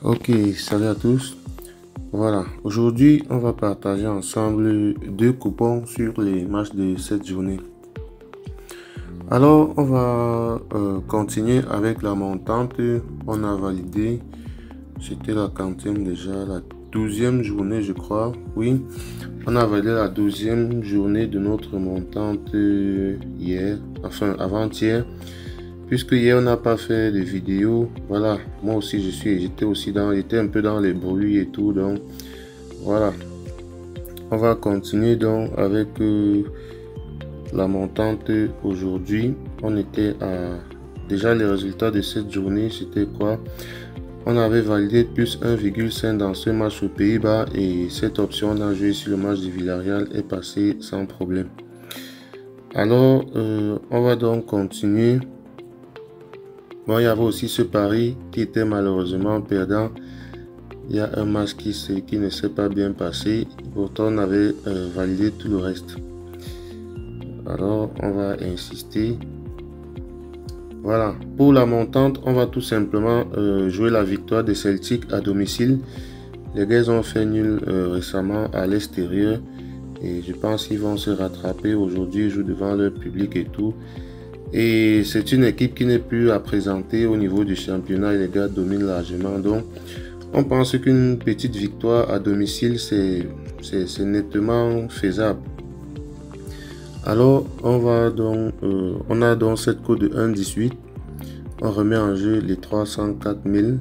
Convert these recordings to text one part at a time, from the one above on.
Ok, salut à tous. Voilà, aujourd'hui on va partager ensemble deux coupons sur les matchs de cette journée. Alors on va continuer avec la montante. On a validé, c'était la quantième déjà, la 12e journée je crois. Oui, on a validé la 12e journée de notre montante hier, enfin avant-hier. Puisque hier on n'a pas fait de vidéo, voilà, moi aussi j'étais un peu dans les bruits et tout, donc voilà. On va continuer donc avec la montante aujourd'hui. On était à déjà les résultats de cette journée, c'était quoi? On avait validé plus 1,5 dans ce match aux Pays-Bas et cette option on a joué sur le match de Villarreal est passée sans problème. Alors on va donc continuer. Bon, il y avait aussi ce pari qui était malheureusement perdant. Il y a un match qui ne s'est pas bien passé. Pourtant, on avait validé tout le reste. Alors, on va insister. Voilà. Pour la montante, on va tout simplement jouer la victoire de Celtic à domicile. Les gars ont fait nul récemment à l'extérieur. Et je pense qu'ils vont se rattraper aujourd'hui, jouer devant leur public et tout. Et c'est une équipe qui n'est plus à présenter au niveau du championnat et les gars dominent largement. Donc, on pense qu'une petite victoire à domicile, c'est nettement faisable. Alors, on a donc cette cote de 1,18. On remet en jeu les 304 000.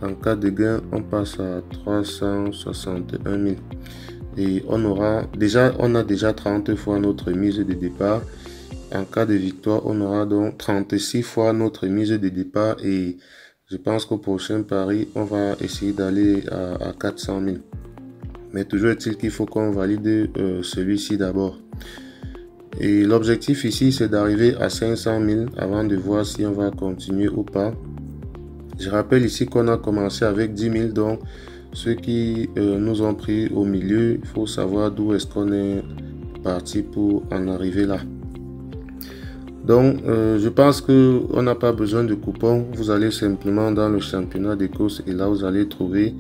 En cas de gain, on passe à 361 000. Et on a déjà 30 fois notre mise de départ. En cas de victoire, on aura donc 36 fois notre mise de départ et je pense qu'au prochain pari, on va essayer d'aller à 400 000. Mais toujours est-il qu'il faut qu'on valide celui-ci d'abord. Et l'objectif ici, c'est d'arriver à 500 000 avant de voir si on va continuer ou pas. Je rappelle ici qu'on a commencé avec 10 000, donc ceux qui nous ont pris au milieu, il faut savoir d'où est-ce qu'on est parti pour en arriver là. Donc, je pense qu'on n'a pas besoin de coupons. Vous allez simplement dans le championnat d'Écosse et là, vous allez trouver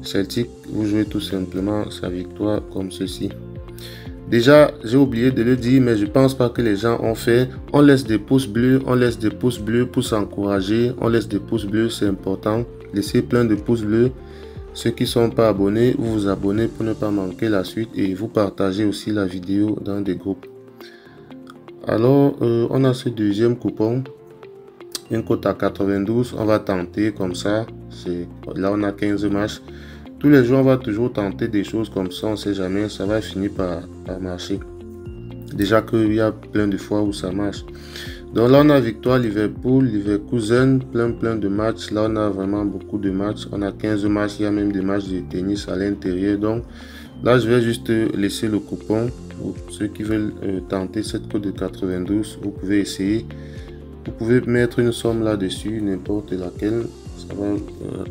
Celtic. Vous jouez tout simplement sa victoire comme ceci. Déjà, j'ai oublié de le dire, mais je pense pas que les gens ont fait. On laisse des pouces bleus, pour s'encourager. On laisse des pouces bleus, c'est important. Laissez plein de pouces bleus. Ceux qui ne sont pas abonnés, vous vous abonnez pour ne pas manquer la suite et vous partagez aussi la vidéo dans des groupes. Alors, on a ce deuxième coupon, une cote à 92, on va tenter comme ça, là on a 15 matchs. Tous les jours, on va toujours tenter des choses comme ça, on ne sait jamais, ça va finir par marcher. Déjà qu'il y a plein de fois où ça marche. Donc là, on a victoire Liverpool, Leverkusen, plein de matchs. Là, on a vraiment beaucoup de matchs. On a 15 matchs, il y a même des matchs de tennis à l'intérieur. Donc là, je vais juste laisser le coupon. Pour ceux qui veulent tenter cette cote de 92, vous pouvez essayer. Vous pouvez mettre une somme là-dessus, n'importe laquelle. Ça va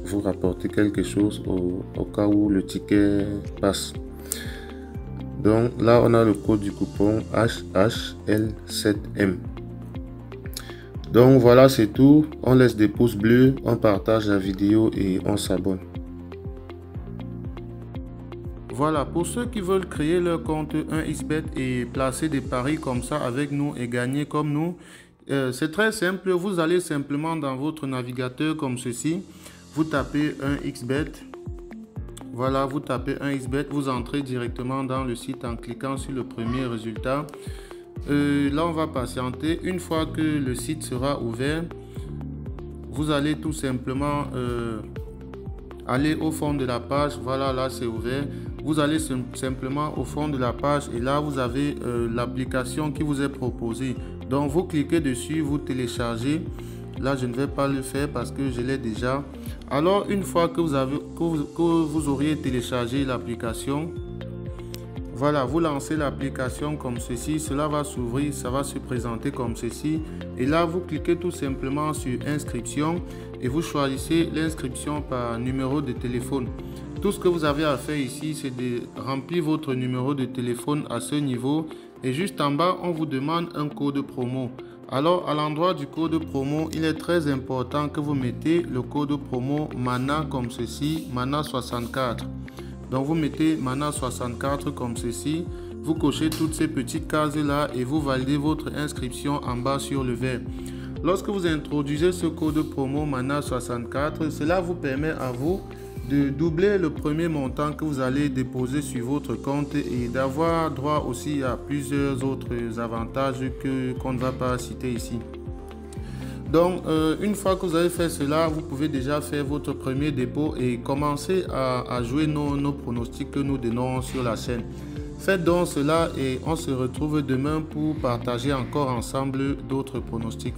vous rapporter quelque chose au cas où le ticket passe. Donc là, on a le code du coupon HHL7M. Donc voilà, c'est tout. On laisse des pouces bleus, on partage la vidéo et on s'abonne. Voilà, pour ceux qui veulent créer leur compte 1xBet et placer des paris comme ça avec nous et gagner comme nous, c'est très simple. Vous allez simplement dans votre navigateur comme ceci. Vous tapez 1xBet. Voilà, vous tapez 1xBet. Vous entrez directement dans le site en cliquant sur le premier résultat. Là, on va patienter. Une fois que le site sera ouvert, vous allez tout simplement aller au fond de la page. Voilà, là, c'est ouvert. Vous allez simplement au fond de la page et là, vous avez l'application qui vous est proposée. Donc, vous cliquez dessus, vous téléchargez. Là, je ne vais pas le faire parce que je l'ai déjà. Alors, une fois que vous auriez téléchargé l'application, voilà, vous lancez l'application comme ceci, cela va s'ouvrir, ça va se présenter comme ceci. Et là, vous cliquez tout simplement sur inscription et vous choisissez l'inscription par numéro de téléphone. Tout ce que vous avez à faire ici, c'est de remplir votre numéro de téléphone à ce niveau. Et juste en bas, on vous demande un code promo. Alors, à l'endroit du code promo, il est très important que vous mettez le code promo MANA comme ceci, MANA 64. Donc, vous mettez MANA 64 comme ceci. Vous cochez toutes ces petites cases-là et vous validez votre inscription en bas sur le verre. Lorsque vous introduisez ce code promo MANA 64, cela vous permet à vous de doubler le premier montant que vous allez déposer sur votre compte et d'avoir droit aussi à plusieurs autres avantages qu'on ne va pas citer ici. Donc, une fois que vous avez fait cela, vous pouvez déjà faire votre premier dépôt et commencer à jouer nos pronostics que nous donnons sur la chaîne. Faites donc cela et on se retrouve demain pour partager encore ensemble d'autres pronostics.